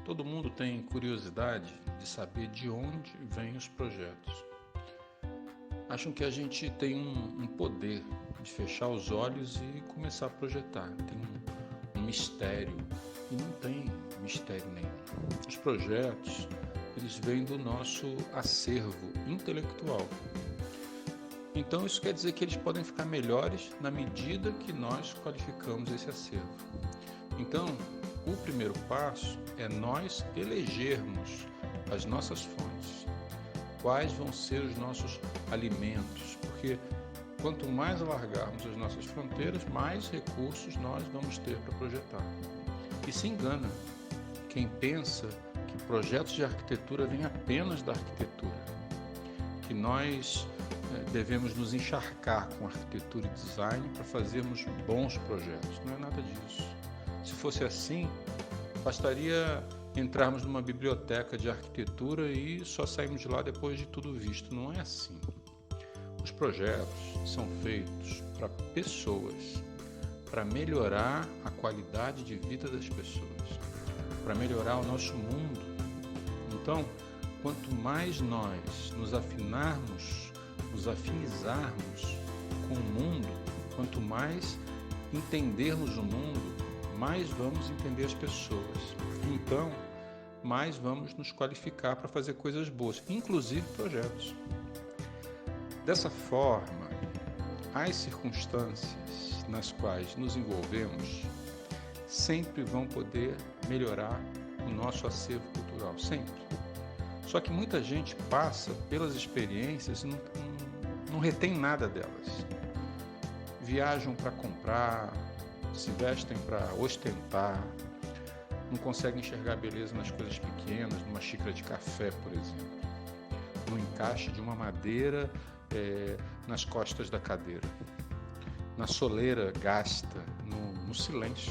Todo mundo tem curiosidade de saber de onde vêm os projetos. Acham que a gente tem um poder de fechar os olhos e começar a projetar. Tem um mistério, e não tem mistério nenhum. Os projetos, eles vêm do nosso acervo intelectual. Então isso quer dizer que eles podem ficar melhores na medida que nós qualificamos esse acervo. Então, o primeiro passo é nós elegermos as nossas fontes. Quais vão ser os nossos alimentos? Porque quanto mais alargarmos as nossas fronteiras, mais recursos nós vamos ter para projetar. E se engana quem pensa que projetos de arquitetura vêm apenas da arquitetura, que nós devemos nos encharcar com arquitetura e design para fazermos bons projetos. Não é nada disso. Se fosse assim, bastaria entrarmos numa biblioteca de arquitetura e só sairmos de lá depois de tudo visto. Não é assim. Os projetos são feitos para pessoas, para melhorar a qualidade de vida das pessoas, para melhorar o nosso mundo. Então, quanto mais nós nos afinarmos, nos afinizarmos com o mundo, quanto mais entendermos o mundo, mais vamos entender as pessoas. Então, mais vamos nos qualificar para fazer coisas boas, inclusive projetos. Dessa forma, as circunstâncias nas quais nos envolvemos sempre vão poder melhorar o nosso acervo cultural, sempre. Só que muita gente passa pelas experiências e não retém nada delas. Viajam para comprar, se vestem para ostentar, não conseguem enxergar beleza nas coisas pequenas, numa xícara de café, por exemplo, no encaixe de uma madeira nas costas da cadeira, na soleira gasta, no silêncio,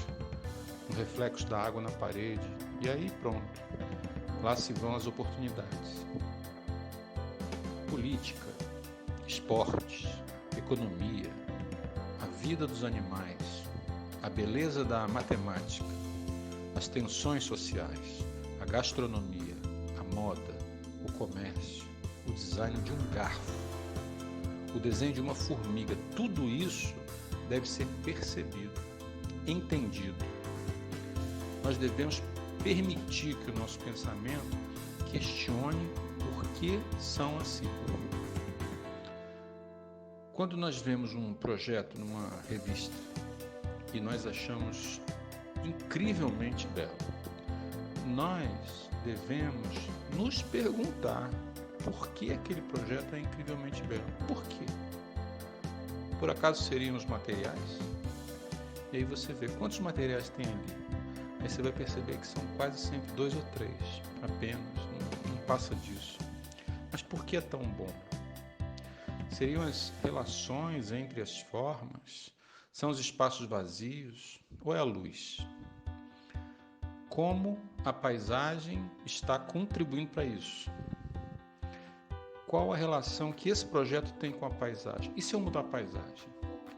no reflexo da água na parede, e aí pronto, lá se vão as oportunidades. Política, esportes, economia, a vida dos animais, a beleza da matemática, as tensões sociais, a gastronomia, a moda, o comércio, o design de um garfo, o desenho de uma formiga, tudo isso deve ser percebido, entendido. Nós devemos permitir que o nosso pensamento questione por que são assim. Quando nós vemos um projeto numa revista e nós achamos incrivelmente belo, nós devemos nos perguntar por que aquele projeto é incrivelmente belo. Por quê? Por acaso seriam os materiais? E aí você vê quantos materiais tem ali. Aí você vai perceber que são quase sempre 2 ou 3, apenas, não passa disso. Mas por que é tão bom? Seriam as relações entre as formas? São os espaços vazios? Ou é a luz? Como a paisagem está contribuindo para isso? Qual a relação que esse projeto tem com a paisagem? E se eu mudar a paisagem?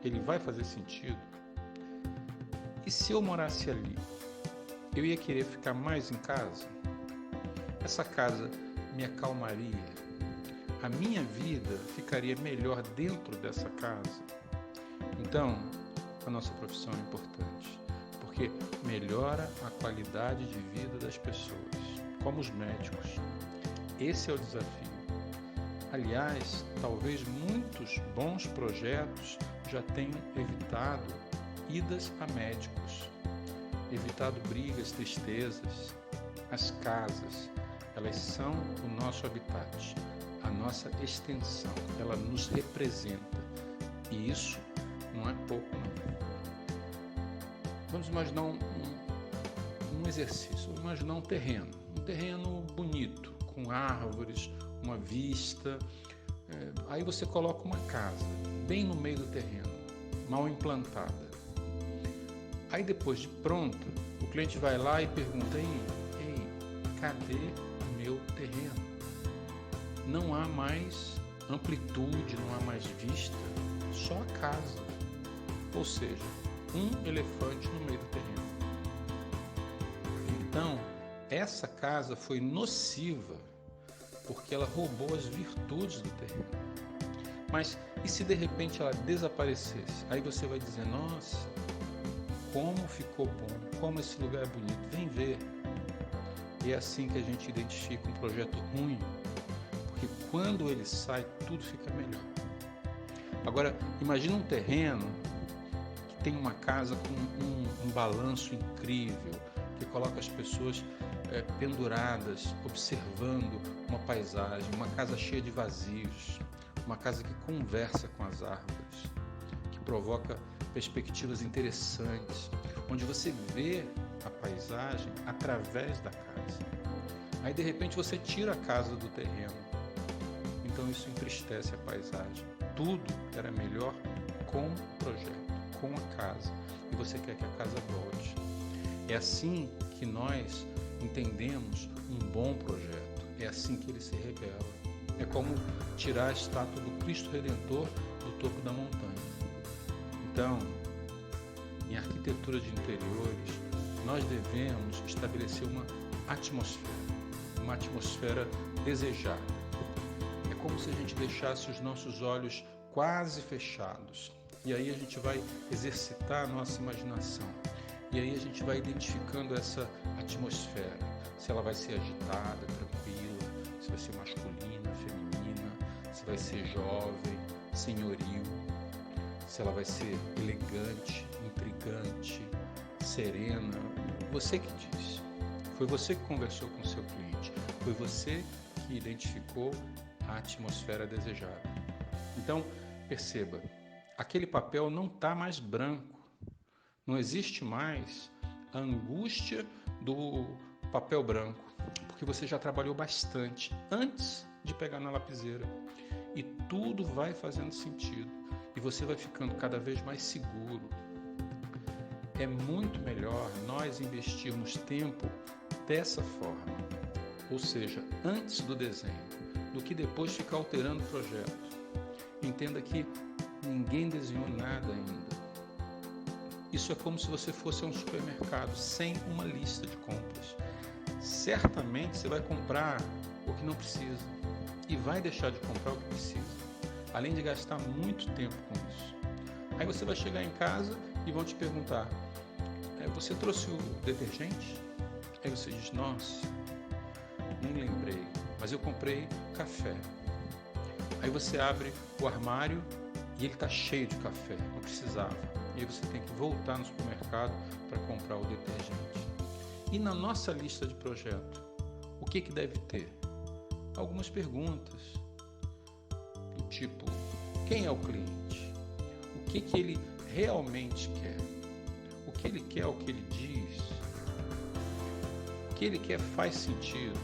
Ele vai fazer sentido? E se eu morasse ali? Eu ia querer ficar mais em casa? Essa casa me acalmaria? A minha vida ficaria melhor dentro dessa casa? Então, a nossa profissão é importante, porque melhora a qualidade de vida das pessoas, como os médicos. Esse é o desafio. Aliás, talvez muitos bons projetos já tenham evitado idas a médicos, evitado brigas, tristezas. As casas, elas são o nosso habitat, a nossa extensão, ela nos representa. E isso não é pouco, não. Vamos imaginar um exercício, vamos imaginar um terreno bonito, com árvores, uma vista. Aí você coloca uma casa bem no meio do terreno, mal implantada. Aí depois de pronto, o cliente vai lá e pergunta: Ei, cadê o meu terreno? Não há mais amplitude, não há mais vista, só a casa. Ou seja, um elefante no meio do terreno. Então, essa casa foi nociva porque ela roubou as virtudes do terreno. Mas e se de repente ela desaparecesse? Aí você vai dizer, nossa, como ficou bom, como esse lugar é bonito, vem ver. E é assim que a gente identifica um projeto ruim, porque quando ele sai, tudo fica melhor. Agora, imagina um terreno que tem uma casa com um balanço incrível, que coloca as pessoas penduradas, observando uma paisagem, uma casa cheia de vazios, uma casa que conversa com as árvores, que provoca perspectivas interessantes, onde você vê a paisagem através da casa. Aí de repente você tira a casa do terreno, então isso entristece a paisagem. Tudo era melhor com o projeto, com a casa, e você quer que a casa volte. É assim que nós entendemos um bom projeto, é assim que ele se revela. É como tirar a estátua do Cristo Redentor do topo da montanha. Então, em arquitetura de interiores, nós devemos estabelecer uma atmosfera desejada. É como se a gente deixasse os nossos olhos quase fechados. E aí a gente vai exercitar a nossa imaginação. E aí a gente vai identificando essa atmosfera. Se ela vai ser agitada, tranquila, se vai ser masculina, feminina, se vai ser jovem, senhoril, se ela vai ser elegante, intrigante, serena. Você que disse. Foi você que conversou com o seu cliente. Foi você que identificou a atmosfera desejada. Então, perceba, aquele papel não está mais branco. Não existe mais a angústia do papel branco, porque você já trabalhou bastante antes de pegar na lapiseira. E tudo vai fazendo sentido. E você vai ficando cada vez mais seguro. É muito melhor nós investirmos tempo dessa forma, ou seja, antes do desenho, do que depois ficar alterando o projeto. Entenda que ninguém desenhou nada ainda. Isso é como se você fosse a um supermercado sem uma lista de compras. Certamente você vai comprar o que não precisa e vai deixar de comprar o que precisa, além de gastar muito tempo com isso. Aí você vai chegar em casa e vão te perguntar, você trouxe o detergente? Aí você diz, nossa, nem lembrei, mas eu comprei café. Aí você abre o armário e ele está cheio de café, não precisava. E aí você tem que voltar no supermercado para comprar o detergente. E na nossa lista de projeto, o que deve ter? Algumas perguntas, do tipo, quem é o cliente? O que ele realmente quer? O que ele quer, o que ele diz? O que ele quer faz sentido?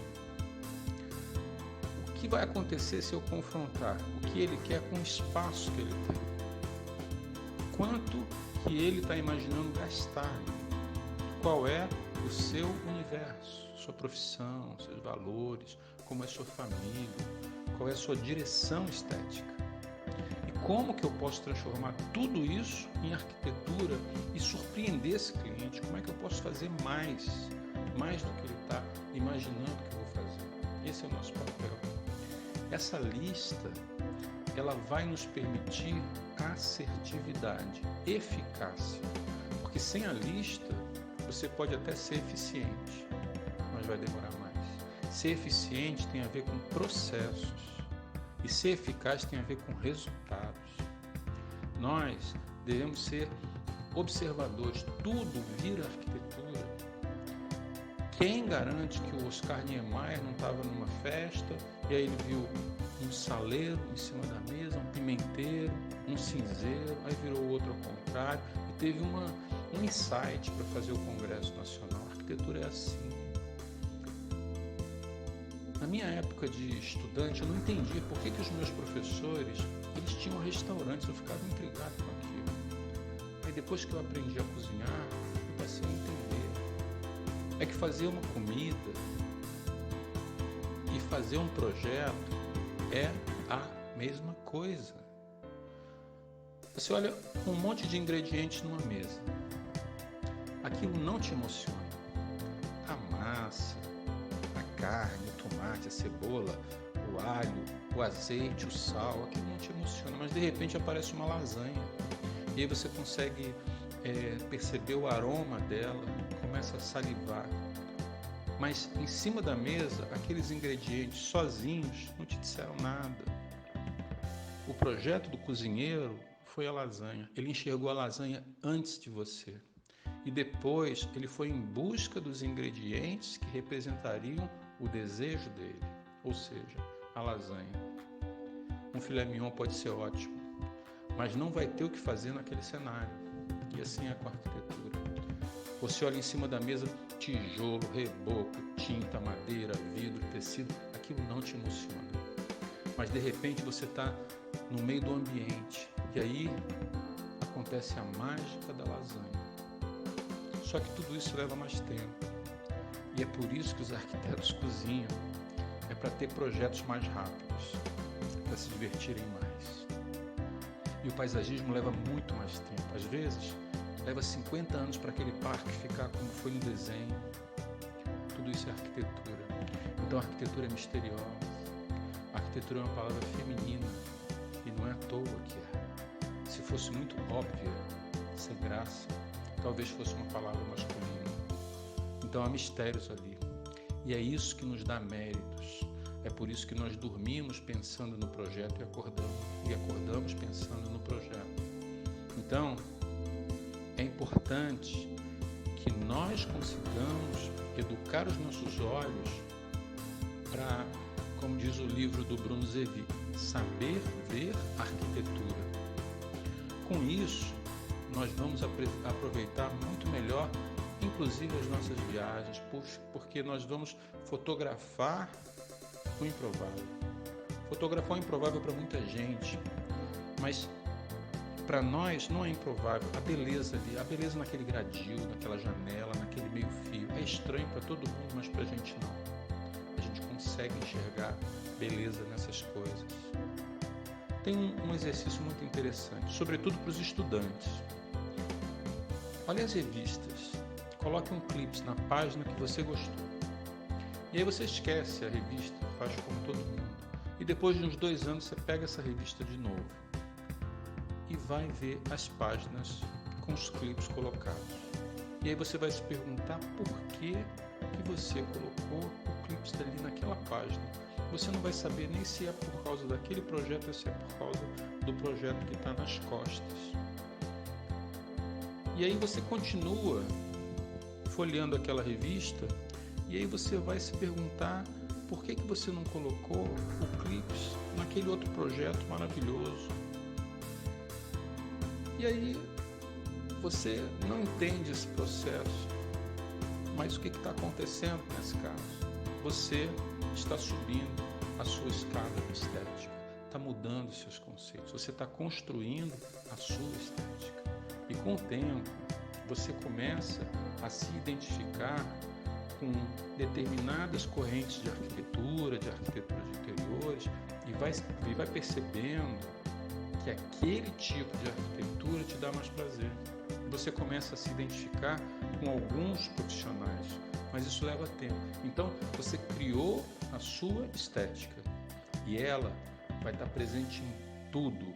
O que vai acontecer se eu confrontar o que ele quer com o espaço que ele tem? Quanto que ele está imaginando gastar? Qual é o seu universo, sua profissão, seus valores, como é sua família, qual é a sua direção estética? E como que eu posso transformar tudo isso em arquitetura e surpreender esse cliente? Como é que eu posso fazer mais do que ele está imaginando que eu vou fazer? Esse é o nosso papel. Essa lista, ela vai nos permitir assertividade, eficácia, porque sem a lista você pode até ser eficiente, mas vai demorar mais. Ser eficiente tem a ver com processos e ser eficaz tem a ver com resultados. Nós devemos ser observadores, tudo vira arquitetura. Quem garante que o Oscar Niemeyer não estava numa festa e aí ele viu um saleiro em cima da mesa, um pimenteiro, um cinzeiro, aí virou outro ao contrário e teve um insight para fazer o Congresso Nacional. A arquitetura é assim. Na minha época de estudante, eu não entendia por que os meus professores eles tinham restaurantes, eu ficava intrigado com aquilo. Aí depois que eu aprendi a cozinhar, eu passei a entender. É que fazer uma comida e fazer um projeto é a mesma coisa. Você olha um monte de ingredientes numa mesa. Aquilo não te emociona. A massa, carne, o tomate, a cebola, o alho, o azeite, o sal, aquilo não te emociona, mas de repente aparece uma lasanha e aí você consegue perceber o aroma dela, começa a salivar, mas em cima da mesa, aqueles ingredientes sozinhos não te disseram nada. O projeto do cozinheiro foi a lasanha, ele enxergou a lasanha antes de você e depois ele foi em busca dos ingredientes que representariam o desejo dele, ou seja, a lasanha. Um filé mignon pode ser ótimo, mas não vai ter o que fazer naquele cenário. E assim é com a arquitetura. Você olha em cima da mesa, tijolo, reboco, tinta, madeira, vidro, tecido, aquilo não te emociona. Mas de repente você está no meio do ambiente e aí acontece a mágica da lasanha. Só que tudo isso leva mais tempo. E é por isso que os arquitetos cozinham. É para ter projetos mais rápidos, para se divertirem mais. E o paisagismo leva muito mais tempo. Às vezes, leva 50 anos para aquele parque ficar como foi no desenho. Tudo isso é arquitetura. Então a arquitetura é misteriosa. A arquitetura é uma palavra feminina e não é à toa que é. Se fosse muito óbvia, sem graça, talvez fosse uma palavra masculina. Então há mistérios ali. E é isso que nos dá méritos. É por isso que nós dormimos pensando no projeto e acordamos pensando no projeto. Então, é importante que nós consigamos educar os nossos olhos para, como diz o livro do Bruno Zevi, saber ver arquitetura. Com isso, nós vamos aproveitar muito melhor, inclusive as nossas viagens, porque nós vamos fotografar o improvável. Fotografar o improvável para muita gente, mas para nós não é improvável. A beleza ali, a beleza naquele gradil, naquela janela, naquele meio fio, é estranho para todo mundo, mas para a gente não. A gente consegue enxergar beleza nessas coisas. Tem um exercício muito interessante, sobretudo para os estudantes. Olha as revistas, coloque um clipe na página que você gostou. E aí você esquece a revista, faz como todo mundo. E depois de uns 2 anos você pega essa revista de novo e vai ver as páginas com os clipes colocados. E aí você vai se perguntar por que você colocou o clipe ali naquela página. Você não vai saber nem se é por causa daquele projeto ou se é por causa do projeto que está nas costas. E aí você continua folheando aquela revista e aí você vai se perguntar por que você não colocou o clips naquele outro projeto maravilhoso. E aí você não entende esse processo. Mas o que está acontecendo nesse caso? Você está subindo a sua escada estética, está mudando os seus conceitos, você está construindo a sua estética. E com o tempo, você começa a se identificar com determinadas correntes de arquitetura de interiores e vai percebendo que aquele tipo de arquitetura te dá mais prazer. Você começa a se identificar com alguns profissionais, mas isso leva tempo. Então, você criou a sua estética e ela vai estar presente em tudo.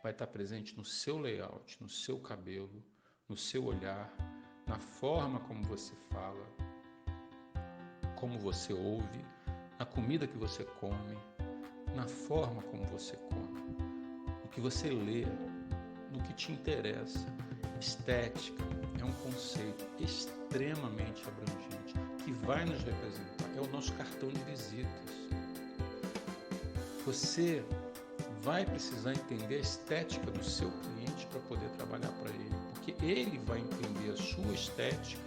Vai estar presente no seu layout, no seu cabelo, no seu olhar, na forma como você fala, como você ouve, na comida que você come, na forma como você come, no que você lê, no que te interessa. Estética é um conceito extremamente abrangente que vai nos representar, é o nosso cartão de visitas. Você vai precisar entender a estética do seu cliente para poder trabalhar para ele, porque ele vai entender a sua estética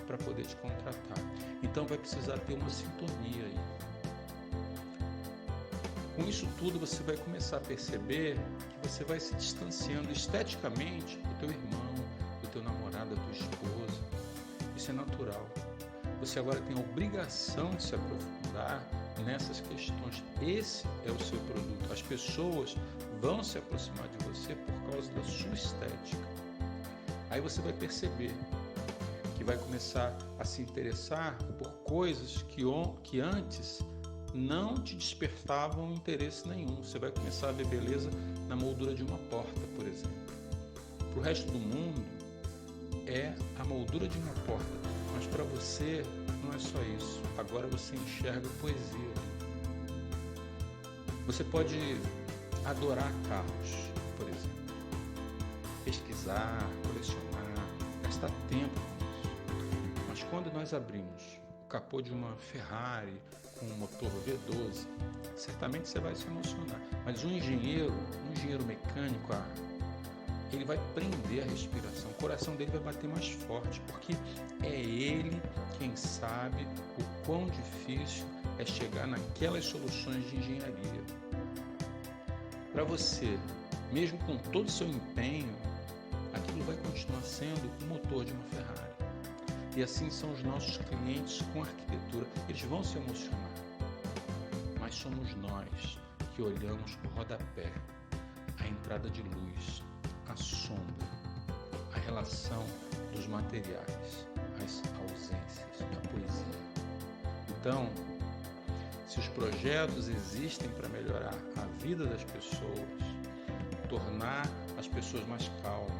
para poder te contratar. Então vai precisar ter uma sintonia aí. Com isso tudo você vai começar a perceber que você vai se distanciando esteticamente do teu irmão, do teu namorado, da tua esposa. Isso é natural. Você agora tem a obrigação de se aprofundar nessas questões. Esse é o seu produto. As pessoas vão se aproximar de você por causa da sua estética. Aí você vai perceber que que vai começar a se interessar por coisas que antes não te despertavam interesse nenhum. Você vai começar a ver beleza na moldura de uma porta, por exemplo. Para o resto do mundo, é a moldura de uma porta, mas para você não é só isso. Agora você enxerga poesia. Você pode adorar carros, por exemplo, pesquisar, colecionar, gastar tempo com isso. Mas quando nós abrimos o capô de uma Ferrari com um motor V12, certamente você vai se emocionar. Mas um engenheiro mecânico, ele vai prender a respiração, o coração dele vai bater mais forte, porque é ele quem sabe o quão difícil é chegar naquelas soluções de engenharia. Para você, mesmo com todo o seu empenho, aquilo vai continuar sendo o motor de uma Ferrari. E assim são os nossos clientes com arquitetura, eles vão se emocionar. Mas somos nós que olhamos o rodapé, a entrada de luz, a sombra, a relação dos materiais, as ausências, a poesia. Então, se os projetos existem para melhorar a vida das pessoas, tornar as pessoas mais calmas,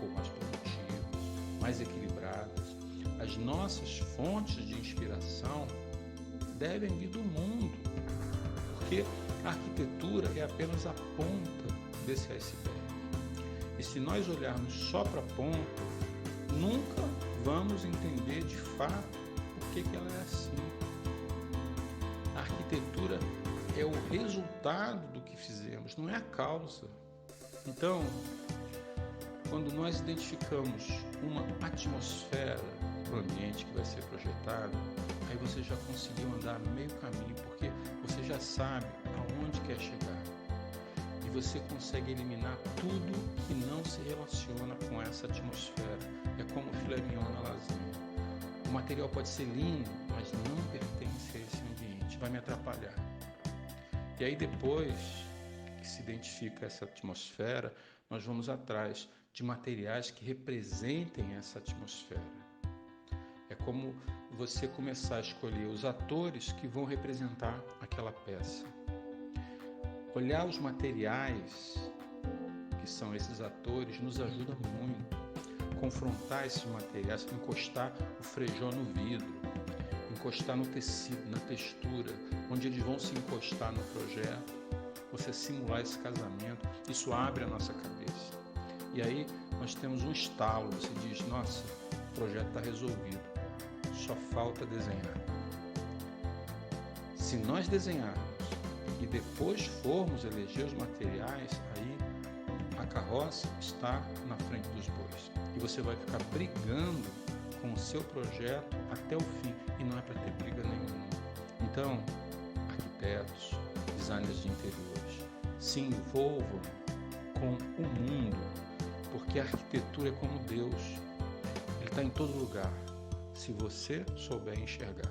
ou mais produtivas, mais equilibradas, as nossas fontes de inspiração devem vir do mundo, porque a arquitetura é apenas a ponta desse iceberg. E se nós olharmos só para a ponta, nunca vamos entender de fato por que ela é assim. A arquitetura é o resultado do que fizemos, não é a causa. Então, quando nós identificamos uma atmosfera para o ambiente que vai ser projetado, aí você já conseguiu andar meio caminho, porque você já sabe aonde quer chegar. E você consegue eliminar tudo que não se relaciona com essa atmosfera. É como filé mignon na lasanha. O material pode ser lindo, mas não pertence a esse ambiente, vai me atrapalhar. E aí depois que se identifica essa atmosfera, nós vamos atrás de materiais que representem essa atmosfera. É como você começar a escolher os atores que vão representar aquela peça. Olhar os materiais que são esses atores nos ajuda muito. Confrontar esses materiais, encostar o frejó no vidro, encostar no tecido, na textura, onde eles vão se encostar no projeto, você simular esse casamento, isso abre a nossa cabeça. E aí nós temos um estalo, você diz, nossa, o projeto está resolvido, só falta desenhar. Se nós desenharmos e depois formos eleger os materiais, aí a carroça está na frente dos bois. E você vai ficar brigando com o seu projeto até o fim. E não é para ter briga nenhuma. Então, arquitetos, designers de interiores, se envolvam com o mundo, porque a arquitetura é como Deus. Ele está em todo lugar, se você souber enxergar.